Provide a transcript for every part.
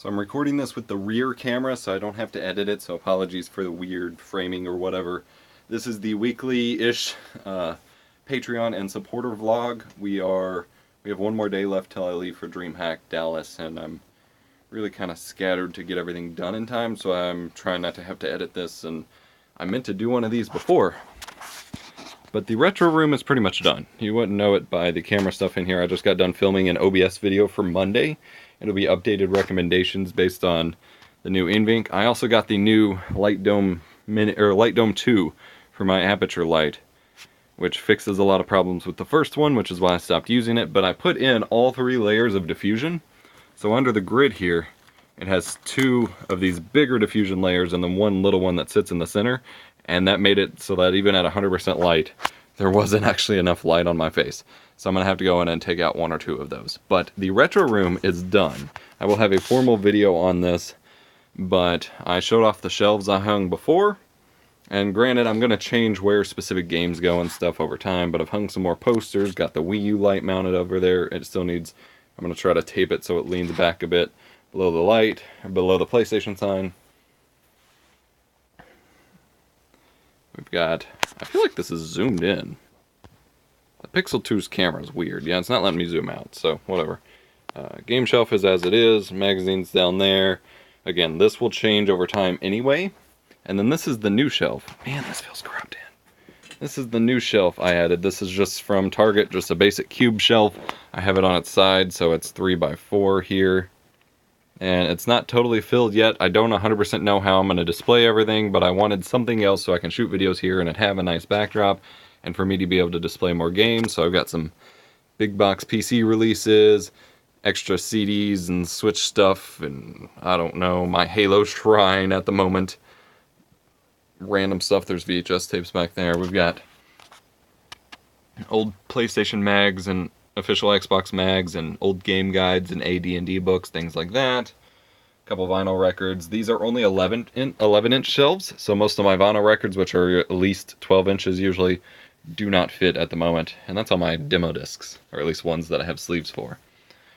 So I'm recording this with the rear camera so I don't have to edit it, so apologies for the weird framing or whatever. This is the weekly-ish Patreon and supporter vlog. We have one more day left till I leave for DreamHack Dallas, and I'm really kind of scattered to get everything done in time, so I'm trying not to have to edit this, and I meant to do one of these before. But the retro room is pretty much done. You wouldn't know it by the camera stuff in here. I just got done filming an OBS video for Monday. It'll be updated recommendations based on the new InVink. I also got the new Light Dome Light Dome 2 for my aperture light, which fixes a lot of problems with the first one, which is why I stopped using it. But I put in all 3 layers of diffusion. So under the grid here, it has 2 of these bigger diffusion layers and then one little one that sits in the center. And that made it so that even at 100% light, there wasn't actually enough light on my face. So I'm going to have to go in and take out 1 or 2 of those. But the retro room is done. I will have a formal video on this, but I showed off the shelves I hung before. And granted, I'm going to change where specific games go and stuff over time, but I've hung some more posters, got the Wii U light mounted over there. It still needs, I'm going to try to tape it so it leans back a bit below the light, below the PlayStation sign. We've got, I feel like this is zoomed in. The Pixel 2's camera is weird. Yeah, it's not letting me zoom out, so whatever. Game shelf is as it is, magazines down there. Again, this will change over time anyway. And then this is the new shelf. Man, this feels corrupted. This is the new shelf I added. This is just from Target, just a basic cube shelf. I have it on its side, so it's 3x4 here. And it's not totally filled yet. I don't 100% know how I'm going to display everything, but I wanted something else so I can shoot videos here and it have a nice backdrop, and for me to be able to display more games. So I've got some big box PC releases, extra CDs and Switch stuff, and I don't know, my Halo shrine at the moment. Random stuff, there's VHS tapes back there. We've got old PlayStation mags and official Xbox mags and old game guides and AD&D books, things like that. A couple vinyl records. These are only 11-inch shelves, so most of my vinyl records, which are at least 12 inches usually, do not fit at the moment. And that's on my demo discs, or at least ones that I have sleeves for.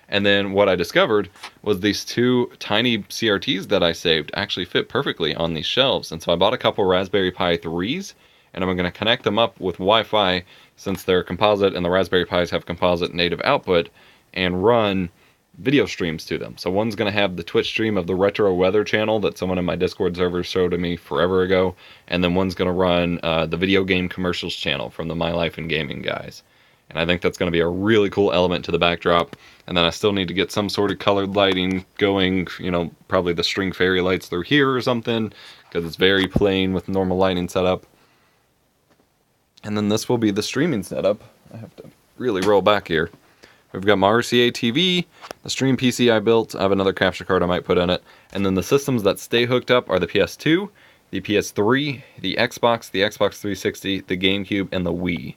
And then what I discovered was these 2 tiny CRTs that I saved actually fit perfectly on these shelves. And so I bought a couple Raspberry Pi 3s, and I'm going to connect them up with Wi-Fi since they're composite and the Raspberry Pis have composite native output, and run video streams to them. So one's going to have the Twitch stream of the Retro Weather channel that someone in my Discord server showed to me forever ago, and then one's going to run the video game commercials channel from the My Life in Gaming guys. And I think that's going to be a really cool element to the backdrop. And then I still need to get some sort of colored lighting going, you know, probably the string fairy lights through here or something, because it's very plain with normal lighting setup. And then this will be the streaming setup. I have to really roll back here. We've got my RCA TV, the stream PC I built. I have another capture card I might put in it. And then the systems that stay hooked up are the PS2, the PS3, the Xbox 360, the GameCube, and the Wii.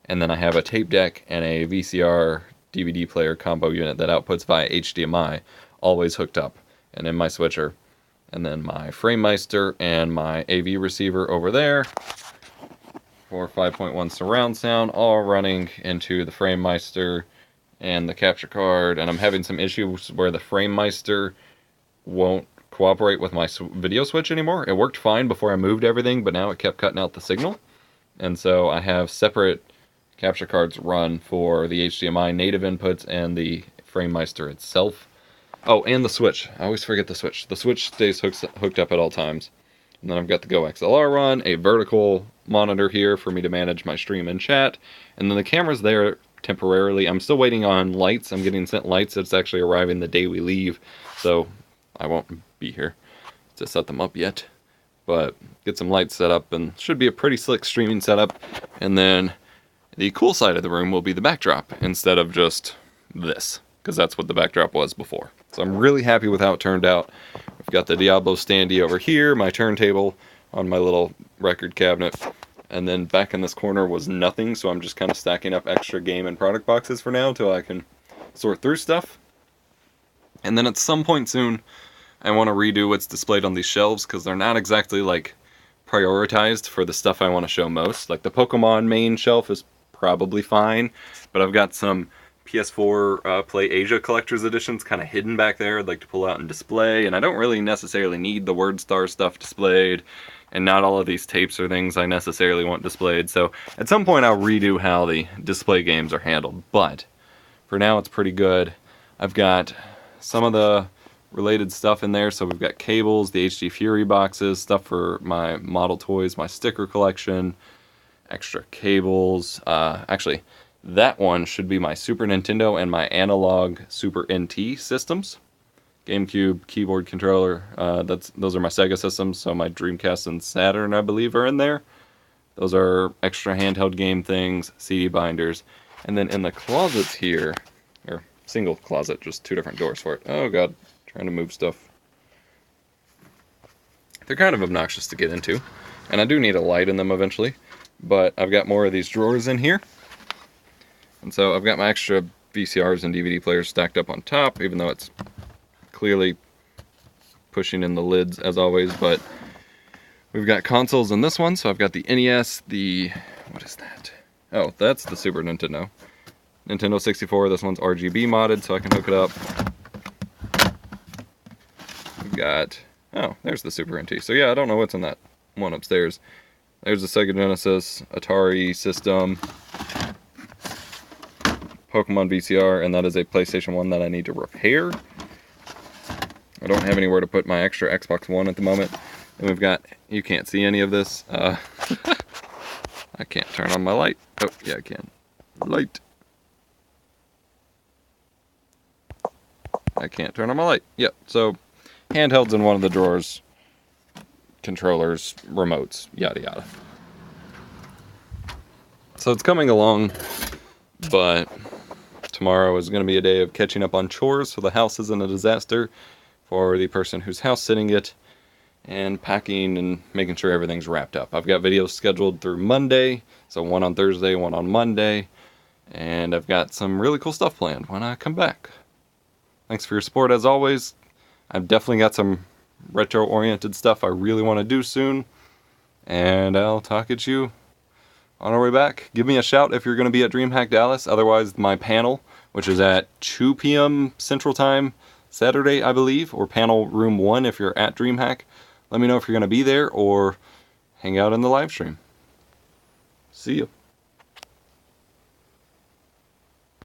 And then I have a tape deck and a VCR DVD player combo unit that outputs via HDMI, always hooked up, and in my switcher. And then my FrameMeister and my AV receiver over there for 5.1 surround sound, all running into the FrameMeister and the capture card. And I'm having some issues where the FrameMeister won't cooperate with my video switch anymore. It worked fine before I moved everything, but now it kept cutting out the signal. And so I have separate capture cards run for the HDMI native inputs and the FrameMeister itself. Oh, and the switch. I always forget the switch. The switch stays hooked up at all times. And then I've got the Go XLR run, a vertical monitor here for me to manage my stream and chat, and then the camera's there temporarily. I'm still waiting on lights. I'm getting sent lights. It's actually arriving the day we leave, so I won't be here to set them up yet. But get some lights set up, and should be a pretty slick streaming setup. And then the cool side of the room will be the backdrop instead of just this, because that's what the backdrop was before. So I'm really happy with how it turned out. We've got the Diablo standee over here, my turntable on my little record cabinet, and then back in this corner was nothing, so I'm just kind of stacking up extra game and product boxes for now until I can sort through stuff. And then at some point soon, I want to redo what's displayed on these shelves, because they're not exactly like prioritized for the stuff I want to show most. Like the Pokemon main shelf is probably fine, but I've got some PS4 Play Asia Collector's Edition's kind of hidden back there. I'd like to pull out and display, and I don't really necessarily need the WordStar stuff displayed, and not all of these tapes or things I necessarily want displayed. So at some point I'll redo how the display games are handled, but for now it's pretty good. I've got some of the related stuff in there, so we've got cables, the HD Fury boxes, stuff for my model toys, my sticker collection, extra cables. Actually, that one should be my Super Nintendo and my analog Super NT systems. GameCube, keyboard, controller, those are my Sega systems, so my Dreamcast and Saturn, I believe, are in there. Those are extra handheld game things, CD binders. And then in the closets here, or single closet, just two different doors for it. Oh god, trying to move stuff. They're kind of obnoxious to get into, and I do need a light in them eventually, but I've got more of these drawers in here. And so I've got my extra VCRs and DVD players stacked up on top, even though it's clearly pushing in the lids as always, but we've got consoles in this one. So I've got the NES, what is that? Oh, that's the Super Nintendo. Nintendo 64, this one's RGB modded, so I can hook it up. We've got, oh, there's the Super NT. So yeah, I don't know what's in that one upstairs. There's the Sega Genesis, Atari system, Pokemon VCR, and that is a PlayStation 1 that I need to repair. I don't have anywhere to put my extra Xbox One at the moment. And we've got, you can't see any of this. I can't turn on my light. Oh, yeah, I can. Light. I can't turn on my light. Yep, so handhelds in one of the drawers, controllers, remotes, yada yada. So it's coming along, but tomorrow is going to be a day of catching up on chores so the house isn't a disaster for the person who's house sitting it, and packing and making sure everything's wrapped up. I've got videos scheduled through Monday, so one on Thursday, one on Monday, and I've got some really cool stuff planned when I come back. Thanks for your support as always. I've definitely got some retro-oriented stuff I really want to do soon, and I'll talk at you on our way back. Give me a shout if you're going to be at DreamHack Dallas. Otherwise, my panel, which is at 2 p.m. Central Time, Saturday, I believe, or panel room 1 if you're at DreamHack. Let me know if you're going to be there or hang out in the live stream. See ya.